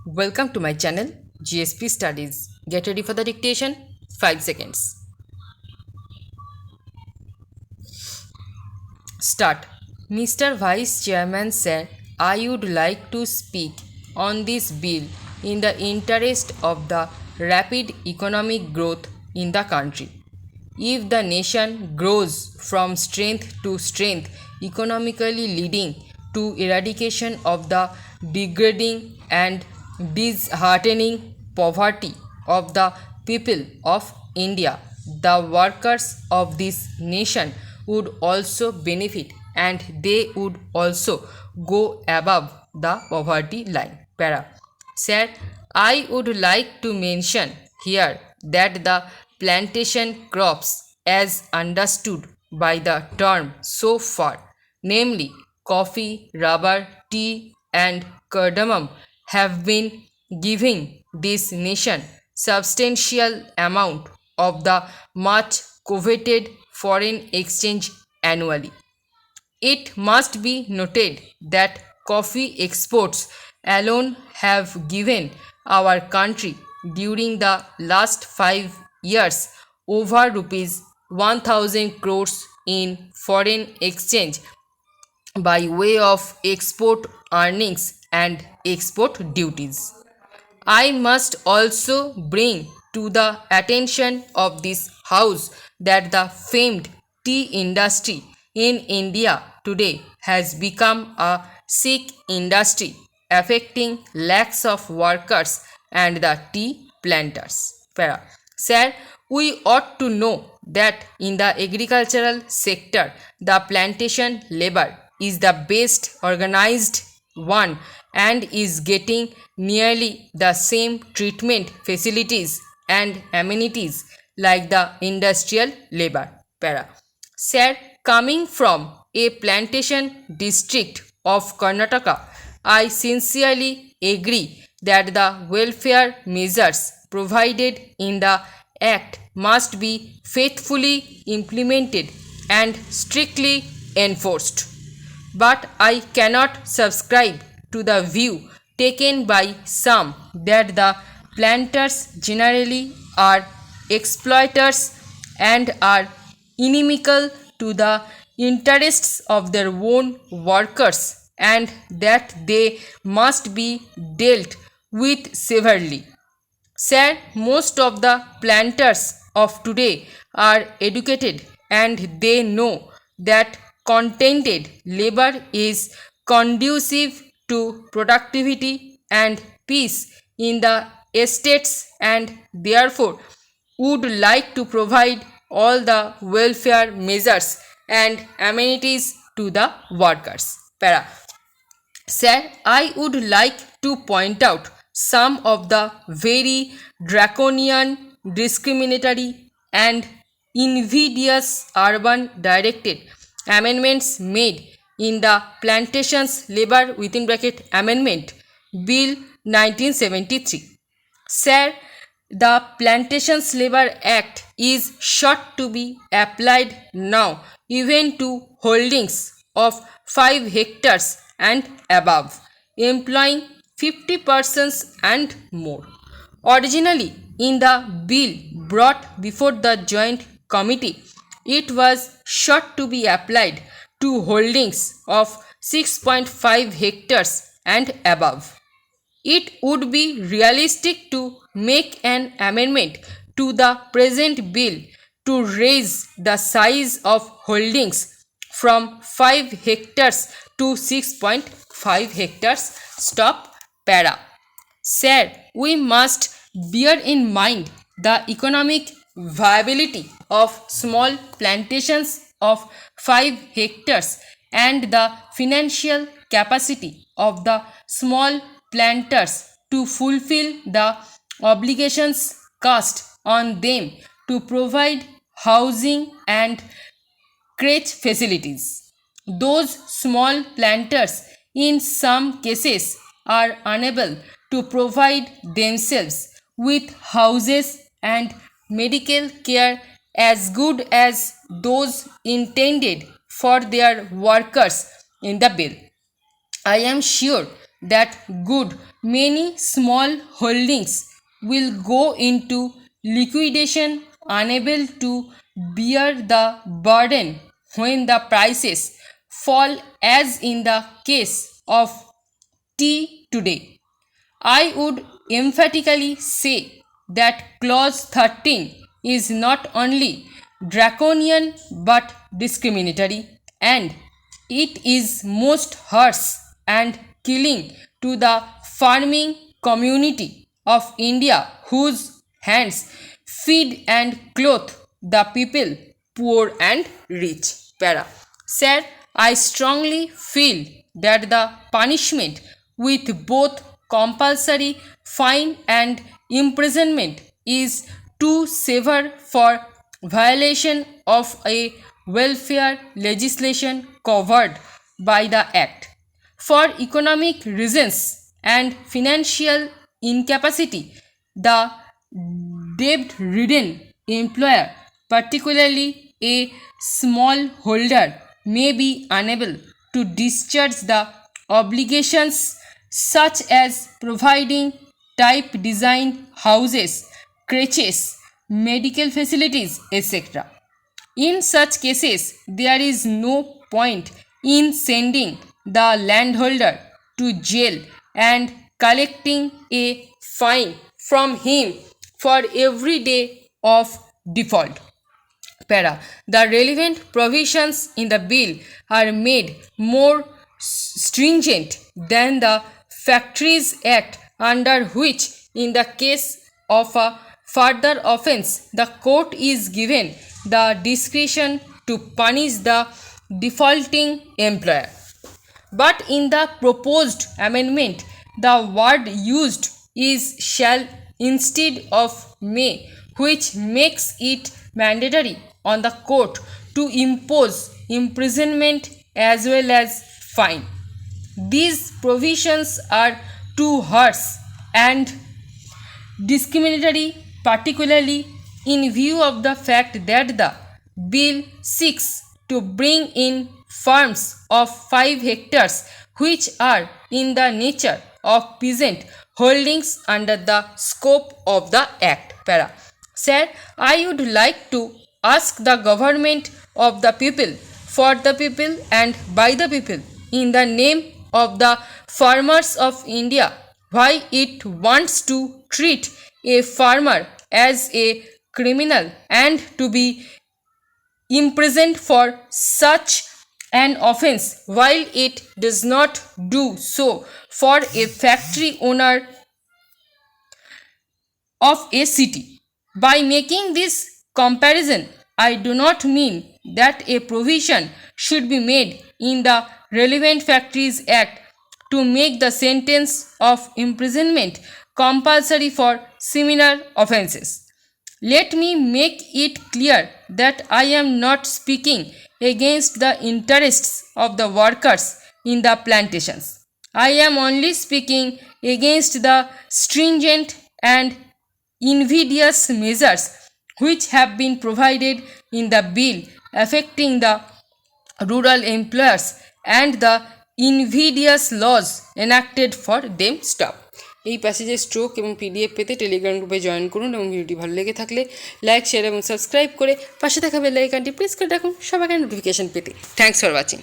Welcome to my channel GSP Studies. Get ready for the dictation. 5 seconds. Start. Mr. Vice Chairman sir, I would like to speak on this bill in the interest of the rapid economic growth in the country. If the nation grows from strength to strength, economically leading to eradication of the degrading and disheartening poverty of the people of India, the workers of this nation would also benefit and they would also go above the poverty line. Para. Sir, I would like to mention here that the plantation crops as understood by the term so far, namely coffee, rubber, tea and cardamom, have been giving this nation substantial amount of the much coveted foreign exchange annually. It must be noted that coffee exports alone have given our country during the last 5 years over rupees 1000 crores in foreign exchange by way of export earnings and export duties. I must also bring to the attention of this House that the famed tea industry in India today has become a sick industry affecting lakhs of workers and the tea planters. Para. Sir, we ought to know that in the agricultural sector, the plantation labor is the best organized one and is getting nearly the same treatment facilities and amenities like the industrial labor. Para. Sir, coming from a plantation district of Karnataka, I sincerely agree that the welfare measures provided in the Act must be faithfully implemented and strictly enforced. But I cannot subscribe to the view taken by some that the planters generally are exploiters and are inimical to the interests of their own workers and that they must be dealt with severely. Sir, most of the planters of today are educated and they know that contented labor is conducive to productivity and peace in the estates and therefore would like to provide all the welfare measures and amenities to the workers. Para. Sir, I would like to point out some of the very draconian, discriminatory, and invidious urban directed amendments made in the Plantations Labor within bracket Amendment Bill 1973. Sir, the Plantations Labor Act is sought to be applied now even to holdings of 5 hectares and above, employing 50 persons and more. Originally, in the bill brought before the Joint Committee, it was sought to be applied to holdings of 6.5 hectares and above. It would be realistic to make an amendment to the present bill to raise the size of holdings from 5 hectares to 6.5 hectares. Stop. Para. Sir, we must bear in mind the economic viability of small plantations of 5 hectares and the financial capacity of the small planters to fulfill the obligations cast on them to provide housing and crèche facilities. Those small planters in some cases are unable to provide themselves with houses and medical care as good as those intended for their workers in the bill. I am sure that good many small holdings will go into liquidation, unable to bear the burden when the prices fall, as in the case of tea today. I would emphatically say that clause 13 is not only draconian but discriminatory, and it is most harsh and killing to the farming community of India, whose hands feed and clothe the people, poor and rich. Para. Sir, I strongly feel that the punishment with both compulsory fine and imprisonment is too severe for violation of a welfare legislation covered by the Act. For economic reasons and financial incapacity, the debt-ridden employer, particularly a smallholder, may be unable to discharge the obligations such as providing type design houses, crèches, medical facilities, etc. In such cases, there is no point in sending the landholder to jail and collecting a fine from him for every day of default. Para. The relevant provisions in the bill are made more stringent than the Factories Act, under which, in the case of a further offence, the court is given the discretion to punish the defaulting employer. But in the proposed amendment, the word used is shall instead of may, which makes it mandatory on the court to impose imprisonment as well as fine. These provisions are too harsh and discriminatory, particularly in view of the fact that the bill seeks to bring in farms of 5 hectares which are in the nature of peasant holdings under the scope of the Act. Para. Sir, I would like to ask the government of the people, for the people and by the people, in the name of the farmers of India, why it wants to treat a farmer as a criminal and to be imprisoned for such an offence, while it does not do so for a factory owner of a city. By making this comparison, I do not mean that a provision should be made in the relevant Factories Act to make the sentence of imprisonment compulsory for similar offences. Let me make it clear that I am not speaking against the interests of the workers in the plantations. I am only speaking against the stringent and invidious measures which have been provided in the bill affecting the rural employers and the invidious laws enacted for them stop. এই প্যাসেজের stroke এবং PDF পেতে Telegram গ্রুপে join করুন এবং ভিডিওটি ভালো লেগে থাকলে লাইক, শেয়ার এবং সাবস্ক্রাইব করে পাশে থাকা বেল আইকনটি প্রেস করে রাখুন সবার আগে নোটিফিকেশন পেতে। Thanks for watching.